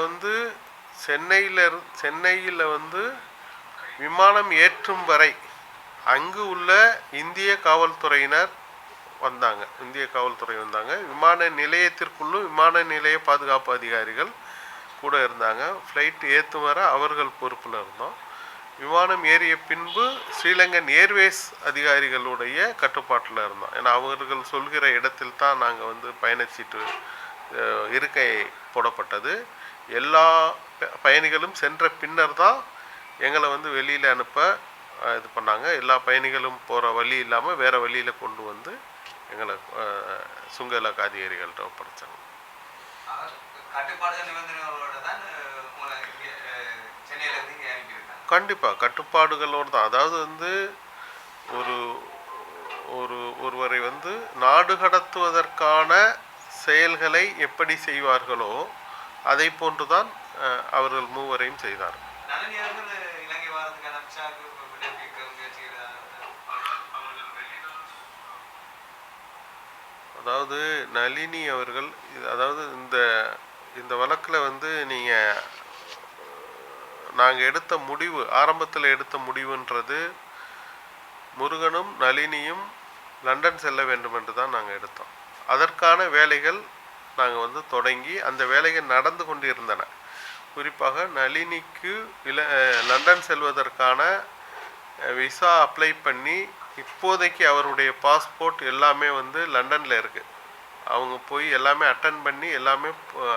சென்னையில் விமானம் ஏற்றும் வரை அங்கு உள்ள இந்திய காவல்துறையினர் வந்தாங்க. விமான நிலையத்திற்குள்ளும் விமான நிலைய பாதுகாப்பு அதிகாரிகள் கூட இருந்தாங்க. ஃப்ளைட் ஏற்றும் வர அவர்கள் பொறுப்பில் இருந்தோம். விமானம் ஏறிய பின்பு ஸ்ரீலங்கன் ஏர்வேஸ் அதிகாரிகளுடைய கட்டுப்பாட்டில் இருந்தோம். ஏன்னா அவர்கள் சொல்கிற இடத்தில் தான் நாங்கள் பயணச்சீட்டு இருக்கை போடப்பட்டது. எல்லா பயணிகளும் சென்ற பின்னர் தான் எங்களை வெளியில் அனுப்ப இது பண்ணாங்க. எல்லா பயணிகளும் போகிற வழி இல்லாமல் வேறு வழியில் கொண்டு எங்களை சுங்க இலாக்கா அதிகாரிகள்கிட்ட ஒப்படைச்சாங்க. கண்டிப்பாக கட்டுப்பாடுகளோடு தான். அதாவது ஒருவரை நாடு கடத்துவதற்கான செயல்களை எப்படி செய்வார்களோ அதை போன்றுதான் அவர்கள் மூவரையும் செய்தார்கள். அதாவது நளினி அவர்கள், அதாவது இந்த வழக்கில் நாங்கள் எடுத்த முடிவு, ஆரம்பத்தில் எடுத்த முடிவுன்றது முருகனும் நளினியும் லண்டன் செல்ல வேண்டும் என்று தான் நாங்கள் எடுத்தோம். அதற்கான வேலைகள் நாங்கள் தொடங்கி அந்த வேலைகள் நடந்து கொண்டு இருந்தன. குறிப்பாக நளினிக்கு லண்டன் செல்வதற்கான விசா அப்ளை பண்ணி இப்போதைக்கு அவருடைய பாஸ்போர்ட் எல்லாமே லண்டனில் இருக்குது. அவங்க போய் எல்லாமே அட்டன் பண்ணி எல்லாமே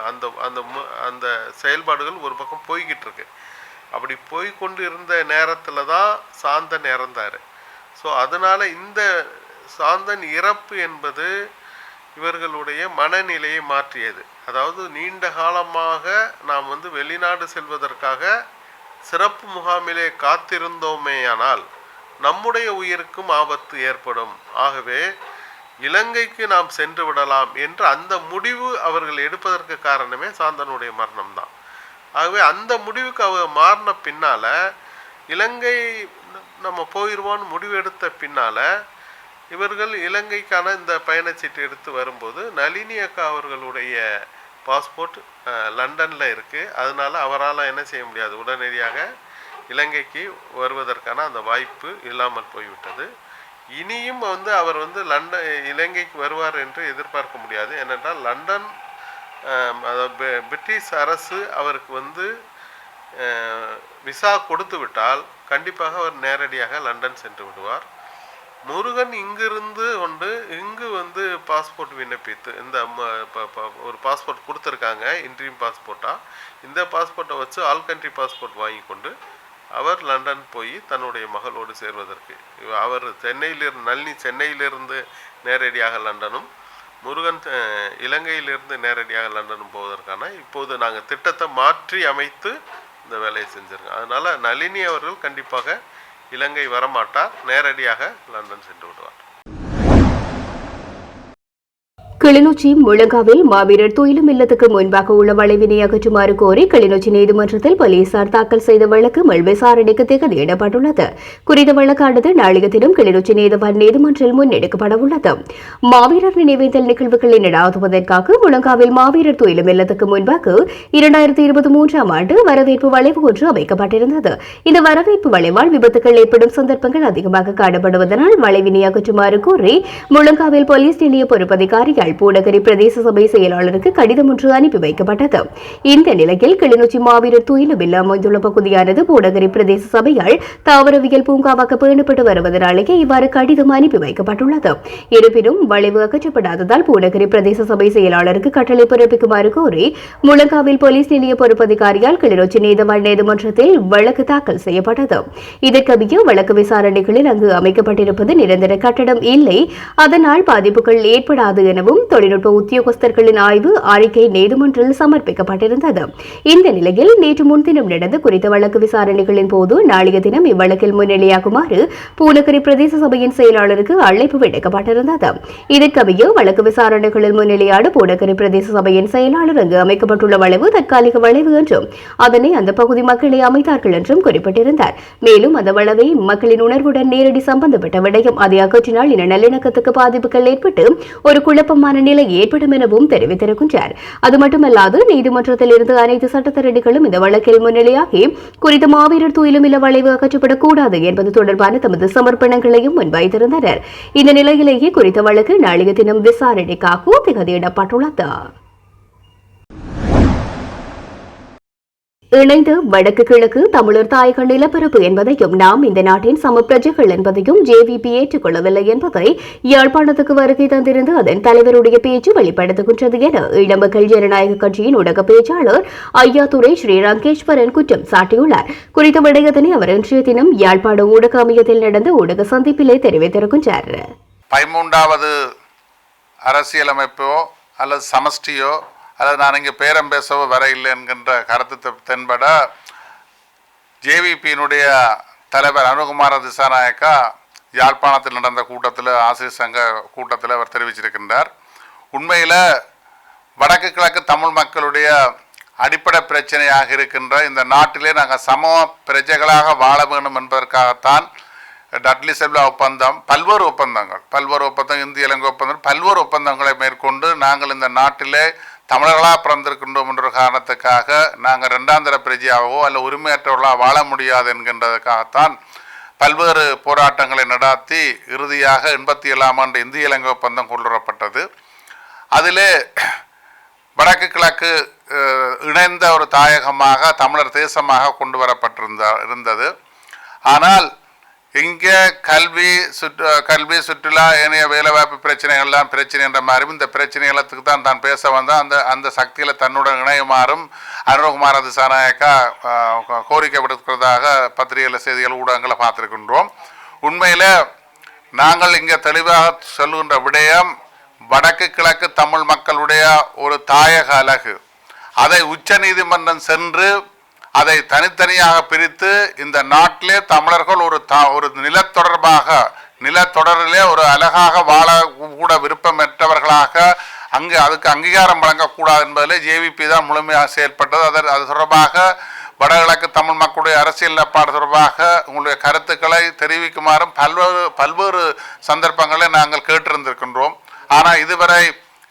அந்த அந்த அந்த செயல்பாடுகள் ஒரு பக்கம் போய்கிட்டு இருக்கு. அப்படி போய்கொண்டு இருந்த நேரத்தில் தான் சாந்தன் இறந்தார். ஸோ அதனால் இந்த சாந்தன் இறப்பு என்பது இவர்களுடைய மனநிலையை மாற்றியது. அதாவது நீண்ட காலமாக நாம் வெளிநாடு செல்வதற்காக சிறப்பு முகாமிலே காத்திருந்தோமேயானால் நம்முடைய உயிருக்கும் ஆபத்து ஏற்படும். ஆகவே இலங்கைக்கு நாம் சென்று விடலாம் என்று அந்த முடிவு அவர்கள் எடுப்பதற்கு காரணமே சாந்தனுடைய மரணம் தான். ஆகவே அந்த முடிவுக்கு அவர் மாறின பின்னால், இலங்கை நம்ம போயிடுவோன்னு முடிவு எடுத்த பின்னால், இவர்கள் இலங்கைக்கான இந்த பயணச்சீட்டு எடுத்து வரும்போது நளினி அக்கா அவர்களுடைய பாஸ்போர்ட் லண்டனில் இருக்குது. அதனால் அவரால் என்ன செய்ய முடியாது, உடனடியாக இலங்கைக்கு வருவதற்கான அந்த வாய்ப்பு இல்லாமல் போய்விட்டது. இனியும் அவர் இலங்கைக்கு வருவார் என்று எதிர்பார்க்க முடியாது. ஏனென்றால் லண்டன் பிரிட்டிஷ் அரசு அவருக்கு விசா கொடுத்து விட்டால் கண்டிப்பாக அவர் நேரடியாக லண்டன் சென்று விடுவார். முருகன் இங்கிருந்து கொண்டு இங்கு வந்து பாஸ்போர்ட் விண்ணப்பித்து இந்த ஒரு பாஸ்போர்ட் கொடுத்துருக்காங்க, இன்ட்ரீம் பாஸ்போர்ட்டாக. இந்த பாஸ்போர்ட்டை வச்சு ஆல் கண்ட்ரி பாஸ்போர்ட் வாங்கி கொண்டு அவர் லண்டன் போய் தன்னுடைய மகளோடு சேர்வதற்கு, அவர் நளினி சென்னையிலிருந்து நேரடியாக லண்டனும், முருகன் இலங்கையிலிருந்து நேரடியாக லண்டனும் போவதற்கான இப்போது நாங்கள் திட்டத்தை மாற்றி அமைத்து இந்த வேலையை செஞ்சுருக்கோம். அதனால் நளினி அவர்கள் கண்டிப்பாக இலங்கை வரமாட்டார், நேரடியாக லண்டன் சென்று விடுவார். கிளிநொச்சி முழங்காவில் மாவீரர் துயிலும் இல்லத்துக்கு முன்பாக உள்ள வளைவினை அகற்றுமாறு கோரி கிளிநொச்சி நீதிமன்றத்தில் போலீசார் தாக்கல் செய்த வழக்கு விசாரணைக்கு திகதியிடப்பட்டுள்ளது. குறித்த வழக்கானது நாளைய தினம் கிளிநொச்சி நீதிவான் நீதிமன்றில் முன்னெடுக்கப்பட உள்ளது. மாவீரர் நினைவேந்தல் நிகழ்வுகளை நடாத்துவதற்காக முழங்காவில் மாவீரர் துயிலும் இல்லத்துக்கு முன்பாக 2023ஆம் ஆண்டு வரவேற்பு வளைவு ஒன்று அமைக்கப்பட்டிருந்தது. இந்த வரவேற்பு வளைவால் விபத்துகள் ஏற்படும் சந்தர்ப்பங்கள் அதிகமாக காணப்படுவதனால் வளைவினை அகற்றுமாறு கோரி முழங்காவில் போலீஸ் நிலைய பொறுப்பதிகாரிகள் பூநகரி பிரதேச சபை செயலாளருக்கு கடிதம் ஒன்று அனுப்பி வைக்கப்பட்டது. இந்த நிலையில் கிளிநொச்சி மாவீரர் துயிலும் இல்லம் அமைந்துள்ள பகுதியானது பூநகரி பிரதேச சபையால் தாவரவியல் பூங்காவாக பேணப்பட்டு வருவதனாலேயே இவ்வாறு கடிதம் அனுப்பி வைக்கப்பட்டுள்ளது. இருப்பினும் வளைவு அகற்றப்படாததால் பூநகரி பிரதேச சபை செயலாளருக்கு கட்டளை பிறப்பிக்குமாறு கோரி முழங்காவில் போலீஸ் நிலைய பொறுப்பதிகாரியால் கிளிநொச்சி நீதிவான் நீதிமன்றத்தில் வழக்கு தாக்கல் செய்யப்பட்டது. இதற்கமைய வழக்கு விசாரணைகளில் அங்கு அமைக்கப்பட்டிருப்பது நிரந்தர கட்டடம் இல்லை, அதனால் பாதிப்புகள் ஏற்படாது எனவும் தொழில்நுட்ப உத்தியோகஸ்தர்களின் ஆய்வு அறிக்கை நீதிமன்றில் சமர்ப்பிக்கப்பட்டிருந்தது. இந்த நிலையில் நேற்று முன்தினம் நடந்த குறித்த வழக்கு விசாரணைகளின் போது நாளைய தினம் இவ்வழக்கில் முன்னிலையாகுமாறு பூநகரி பிரதேச சபையின் செயலாளருக்கு அழைப்பு விடுக்கப்பட்டிருந்தது. இதற்கமைய வழக்கு விசாரணைகளில் முன்னிலையான பூநகரி பிரதேச சபையின் செயலாளர் அங்கு அமைக்கப்பட்டுள்ள வளைவு தற்காலிக வளைவு என்றும் அதனை அந்த பகுதி மக்களை அமைத்தார்கள் என்றும் குறிப்பிட்டிருந்தார். மேலும் அந்த வளைவை மக்களின் உணர்வுடன் நேரடி சம்பந்தப்பட்ட விடயம், அதை அகற்றினால் இன நல்லிணக்கத்துக்கு பாதிப்புகள் ஏற்பட்டு ஒரு குழப்பமான நிலை ஏற்படும் எனவும் தெரிவித்திருக்கின்றார். அது மட்டுமல்லாது நீதிமன்றத்தில் இருந்து அனைத்து சட்டத்தரணிகளும் இந்த வழக்கில் முன்னிலையாகி குறித்த மாவீரர் துயிலும் இல்ல வளைவு அகற்றப்படக்கூடாது என்பது தொடர்பான தமது சமர்ப்பணங்களையும் முன்வைத்திருந்தனர். இந்த நிலையிலேயே குறித்த வழக்கு நாளைய தினம் விசாரணைக்காக திகதியிடப்பட்டுள்ளது. இணைந்து வடக்கு கிழக்கு தமிழர் தாய்கள் நிலப்பரப்பு என்பதையும் நாம் இந்த நாட்டின் சம பிரஜைகள் என்பதையும் ஜேவிபி ஏற்றுக்கொள்ளவில்லை என்பதை யாழ்ப்பாணத்துக்கு வருகை தந்திருந்து அதன் தலைவருடைய பேச்சு வெளிப்படுத்துகின்றது என ஈழமக்கள் ஜனநாயக கட்சியின் ஊடக பேச்சாளர் ஐயாத்துரை ஸ்ரீ ரங்கேஸ்வரன் குற்றம் சாட்டியுள்ளார். குறித்த விடயத்தினை அவர் இன்றைய தினம் யாழ்ப்பாண ஊடக அமையத்தில் நடந்த ஊடக சந்திப்பிலே தெரிவித்திருக்கின்றார். 13வது அரசியலமைப்போ அல்லது சமஷ்டியோ அல்லது நான் இங்கே பேரம் பேசவோ வர இல்லை என்கின்ற கருத்து தென்பட ஜேவிபியினுடைய தலைவர் அனுகுமார திசாநாயக்கா யாழ்ப்பாணத்தில் நடந்த கூட்டத்தில், ஆசிரியர் சங்க கூட்டத்தில் அவர் தெரிவிச்சிருக்கின்றார். உண்மையில் வடக்கு கிழக்கு தமிழ் மக்களுடைய அடிப்படை பிரச்சனையாக இருக்கின்ற இந்த நாட்டிலே நாங்கள் சம பிரஜைகளாக வாழ வேண்டும் என்பதற்காகத்தான் டட்லி செல்வா ஒப்பந்தம், பல்வேறு ஒப்பந்தம், இந்திய இலங்கை ஒப்பந்தம், பல்வேறு ஒப்பந்தங்களை மேற்கொண்டு நாங்கள் இந்த நாட்டிலே தமிழர்களாக பிறந்திருக்கின்றோம் என்ற காரணத்துக்காக நாங்கள் இரண்டாந்தர பிரஜையாகவோ அல்ல உரிமையற்றவர்களாக வாழ முடியாது என்கின்றதுக்காகத்தான் பல்வேறு போராட்டங்களை நடாத்தி இறுதியாக 87ஆம் ஆண்டு இந்திய இலங்கை ஒப்பந்தம் கொண்டுவரப்பட்டது. அதிலே வடக்கு கிழக்கு இணைந்த ஒரு தாயகமாக தமிழர் தேசமாக கொண்டு வரப்பட்டிருந்தது. ஆனால் இங்கே கல்வி சுற்றுலா ஏனைய வேலைவாய்ப்பு பிரச்சனைகள்லாம் பிரச்சனை என்ற மாதிரியும் இந்த பிரச்சனைகளுக்கு தான் பேச வந்தால் அந்த சக்தியில் தன்னுடன் இணையுமாறும் அனுகுமார திசாநாயக்கா கோரிக்கை விடுக்கிறதாக பத்திரிகையில் செய்திகள் ஊடகங்களை பார்த்துருக்கின்றோம். உண்மையில் நாங்கள் இங்கே தெளிவாக சொல்லுகின்ற விடயம் வடக்கு கிழக்கு தமிழ் மக்களுடைய ஒரு தாயக அலகு, அதை உச்ச நீதிமன்றம் சென்று அதை தனித்தனியாக பிரித்து இந்த நாட்டிலே தமிழர்கள் ஒரு நிலத்தொடரிலே ஒரு அழகாக வாழ கூட விருப்பமற்றவர்களாக அதுக்கு அங்கீகாரம் வழங்கக்கூடாது என்பதிலே ஜேவிபி தான் முழுமையாக செயல்பட்டது. அது தொடர்பாக வடகிழக்கு தமிழ் மக்களுடைய அரசியல் நிலைப்பாடு தொடர்பாக உங்களுடைய கருத்துக்களை தெரிவிக்குமாறும் பல்வேறு சந்தர்ப்பங்களை நாங்கள் கேட்டிருந்திருக்கின்றோம். ஆனால் இதுவரை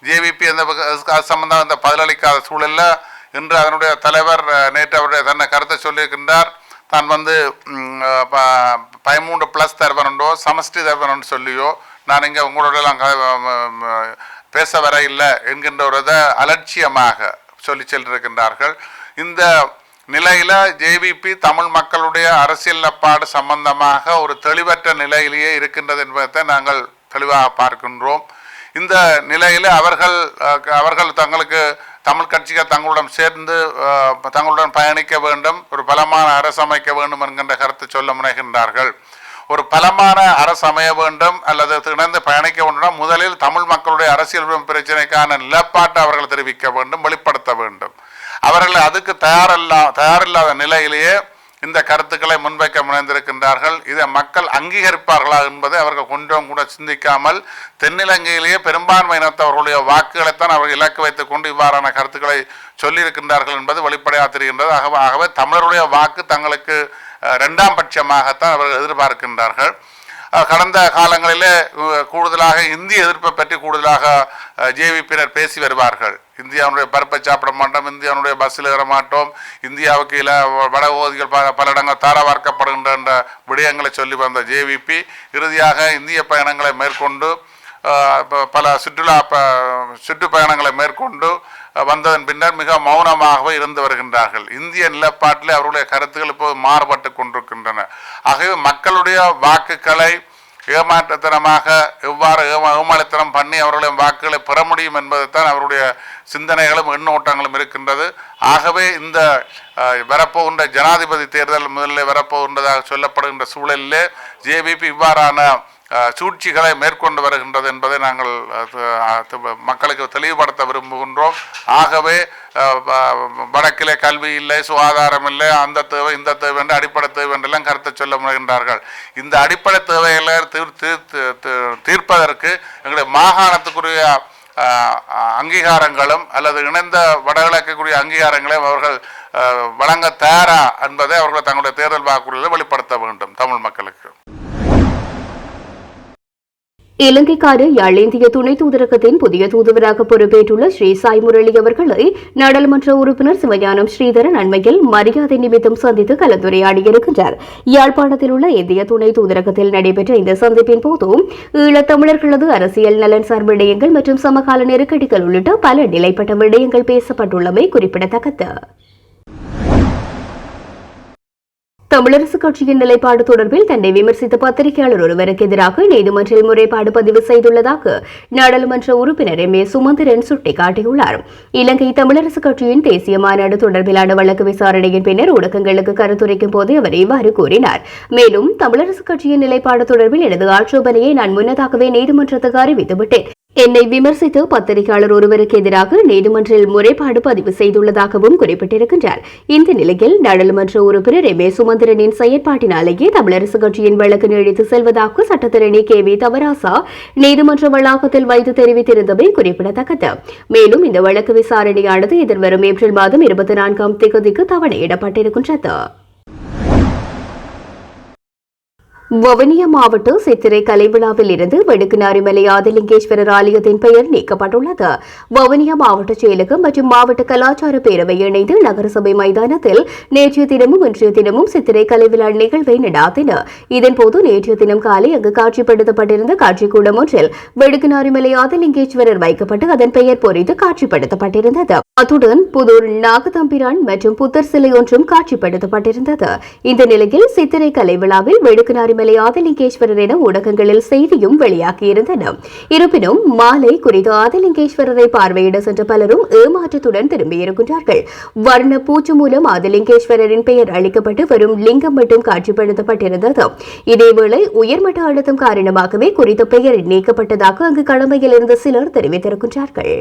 ஜேவிபி அந்த சம்பந்தம் அந்த பதிலளிக்காத சூழலில் இன்று அதனுடைய தலைவர் நேற்று அவருடைய தன்னை கருத்தை சொல்லியிருக்கின்றார். தான் 13+ தருவனோ சமஷ்டி தருவனு சொல்லியோ நான் இங்கே உங்களோடலாம் பேச வர இல்லை என்கின்ற ஒரு இதை அலட்சியமாக சொல்லியிருக்கின்றார்கள். இந்த நிலையில ஜேவிபி தமிழ் மக்களுடைய அரசியல் நிலைப்பாடு சம்பந்தமாக ஒரு தெளிவற்ற நிலையிலேயே இருக்கின்றது என்பதை நாங்கள் தெளிவாக பார்க்கின்றோம். இந்த நிலையில் அவர்கள் தங்களுக்கு தமிழ் கட்சிகள் தங்களுடன் சேர்ந்து தங்களுடன் பயணிக்க வேண்டும், ஒரு பலமான அரசு அமைக்க வேண்டும் என்கின்ற கருத்தை சொல்ல முனைகின்றார்கள். ஒரு பலமான அரசு அமைய வேண்டும் அல்லது இணைந்து பயணிக்க வேண்டும், முதலில் தமிழ் மக்களுடைய அரசியல் பிரச்சனைக்கான நிலப்பாட்டை அவர்கள் தெரிவிக்க வேண்டும், வெளிப்படுத்த வேண்டும். அவர்கள் அதுக்கு தயாரில்லாத நிலையிலேயே இந்த கருத்துக்களை முன்வைக்க முனைந்திருக்கின்றார்கள். இதை மக்கள் அங்கீகரிப்பார்களா என்பதை அவர்கள் கொஞ்சம் கூட சிந்திக்காமல் தென்னிலங்கையிலேயே பெரும்பான்மை இனத்தவர்களுடைய வாக்குகளைத்தான் அவர்கள் இலக்கு வைத்துக் கொண்டு இவ்வாறான கருத்துக்களை சொல்லியிருக்கின்றார்கள் என்பது வெளிப்படையாக தெரிகின்றது. ஆகவே தமிழருடைய வாக்கு தங்களுக்கு இரண்டாம் பட்சமாகத்தான் அவர்கள் எதிர்பார்க்கின்றார்கள். கடந்த காலங்களிலே கூடுதலாக இந்திய எதிர்ப்பை பற்றி கூடுதலாக ஜேவிபியினர் பேசி வருவார்கள். இந்தியாவுடைய பருப்பை சாப்பிட மாட்டோம், இந்தியாவுடைய பஸ்ஸில் ஏற மாட்டோம், இந்தியாவுக்கு வடபகுதிகள் பல இடங்கள் தாரவார்க்கப்படுகின்ற விடயங்களை சொல்லி வந்த ஜேவிபி இறுதியாக இந்திய பயணங்களை மேற்கொண்டு பல சுற்றுப்பயணங்களை மேற்கொண்டு வந்ததன் பின்னர் மிக மௌனமாகவே இருந்து வருகின்றார்கள். இந்திய நிலப்பாட்டில் அவருடைய கருத்துக்கள் இப்போது மாறுபட்டு கொண்டிருக்கின்றன. ஆகவே மக்களுடைய வாக்குகளை ஏமாற்றத்தனமாக எவ்வாறு ஏமாளித்தனம் பண்ணி அவர்களுடைய வாக்குகளை பெற முடியும் என்பதைத்தான் அவருடைய சிந்தனைகளும் எண்ணோட்டங்களும் இருக்கின்றது. ஆகவே இந்த வரப்போகின்ற ஜனாதிபதி தேர்தல் முதலில் வரப்போகின்றதாக சொல்லப்படுகின்ற சூழலிலே ஜேவிபி இவ்வாறான சூழ்ச்சிகளை மேற்கொண்டு வருகின்றது என்பதை நாங்கள் மக்களுக்கு தெளிவுபடுத்த விரும்புகின்றோம். ஆகவே வடக்கிலே கல்வி இல்லை, சுகாதாரம் இல்லை, அந்த தேவை இந்த தேவை என்று அடிப்படை தேவை என்றெல்லாம் கருத்தை சொல்ல முனைகின்றார்கள். இந்த அடிப்படை தேவைகளை தீர்ப்பதற்கு எங்களுடைய மாகாணத்துக்குரிய அங்கீகாரங்களும் அல்லது இணைந்த வடகிழக்குரிய அங்கீகாரங்களையும் அவர்கள் வழங்க தயாரா என்பதை அவர்கள் தங்களுடைய தேர்தல் வாக்குறுதிகளை வெளிப்படுத்த வேண்டும் தமிழ் மக்களுக்கு. இலங்கைக்கான யாழ் இந்திய துணை தூதரகத்தின் புதிய தூதுவராக பொறுப்பேற்றுள்ள ஸ்ரீ சாய் முரளி அவர்களை நாடாளுமன்ற உறுப்பினர் சிவஞானம் ஸ்ரீதரன் அண்மையில் மரியாதை நிமித்தம் சந்தித்து கலந்துரையாடியிருக்கின்றார். யாழ்ப்பாணத்தில் உள்ள இந்திய துணை தூதரகத்தில் நடைபெற்ற இந்த சந்திப்பின் போது ஈழத்தமிழர்களது அரசியல் நலன் சார் விடயங்கள் மற்றும் சமகால நெருக்கடிகள் உள்ளிட்ட பல நிலைப்பட்ட விடயங்கள் பேசப்பட்டுள்ளமை குறிப்பிடத்தக்கது. தமிழரசு கட்சியின் நிலைப்பாடு தொடர்பில் தன்னை விமர்சித்த பத்திரிகையாளர் ஒருவருக்கு எதிராக நீதிமன்றில் முறைப்பாடு பதிவு செய்துள்ளதாக நாடாளுமன்ற உறுப்பினர் எம் ஏ சுமந்திரன் சுட்டிக்காட்டியுள்ளார். இலங்கை தமிழரசு கட்சியின் தேசிய மாநாடு தொடர்பிலான வழக்கு விசாரணையின் பின்னர் ஊடகங்களுக்கு கருத்துரைக்கும் போது அவர் இவ்வாறு கூறினார். மேலும் தமிழரசு கட்சியின் நிலைப்பாடு தொடர்பில் எனது ஆட்சேபனையை நான் முன்னதாகவே நீதிமன்றத்துக்கு அறிவித்துவிட்டேன். என்னை விமர்சித்து பத்திரிகையாளர் ஒருவருக்கு எதிராக நீதிமன்றில் முறைப்பாடு பதிவு செய்துள்ளதாகவும் குறிப்பிட்டிருக்கின்றார். இந்த நிலையில் நாடாளுமன்ற உறுப்பினர் எம் ஏ சுமந்திரனின் செயற்பாட்டினாலேயே தமிழரசு கட்சியின் வழக்கு நீடித்து செல்வதாக சட்டத்தரணி கே வி தவராசா நீதிமன்ற வளாகத்தில் வைத்து தெரிவித்திருந்தமை குறிப்பிடத்தக்கது. மேலும் இந்த வழக்கு விசாரணையானது எதிர்வரும் ஏப்ரல் மாதம் 24ஆம் தேதிக்கு தவணையிடப்பட்டிருக்கின்றது. வவுனியா மாவட்ட சித்திரை கலை விழாவில் இருந்து வெடுக்குநாரிமலை ஆதிலிங்கேஸ்வரர் ஆலயத்தின் பெயர் நீக்கப்பட்டுள்ளது. வவுனியா மாவட்ட செயலகம் மற்றும் மாவட்ட கலாச்சார பேரவை இணைந்து நகரசபை மைதானத்தில் நேற்றைய தினமும் இன்றைய தினமும் சித்திரை கலை விழா நிகழ்வை நடாத்தின. இதன்போது நேற்றைய தினம் காலை அங்கு காட்சிப்படுத்தப்பட்டிருந்த காட்சிக்கூடம் ஒன்றில் வெடுக்குநாரிமலை ஆதிலிங்கேஸ்வரர் வைக்கப்பட்டு அதன் பெயர் பொறித்து காட்சிப்படுத்தப்பட்டிருந்தது. அத்துடன் புதூர் நாகதம்பிரான் மற்றும் புத்தர் சிலை ஒன்றும் காட்சிப்படுத்தப்பட்டிருந்தது. இந்த நிலையில் சித்திரை கலை விழாவில் வெடுக்குநாரி ஆதிலிங்கேஸ்வரர் என ஊடகங்களில் செய்தியும் வெளியாகியிருந்தன. இருப்பினும் மாலை குறித்து ஆதிலிங்கேஸ்வரரை பார்வையிட சென்ற பலரும் ஏமாற்றத்துடன் திரும்பியிருக்கின்றார்கள். வர்ண பூச்சு மூலம் ஆதிலிங்கேஸ்வரரின் பெயர் அளிக்கப்பட்டு வரும் லிங்கம் மட்டும் காட்சிப்படுத்தப்பட்டிருந்தது. இதேவேளை உயர்மட்ட அழுத்தம் காரணமாகவே குறித்த பெயர் நீக்கப்பட்டதாக அங்கு கடமையில் இருந்த சிலர் தெரிவித்திருக்கின்றார்கள்.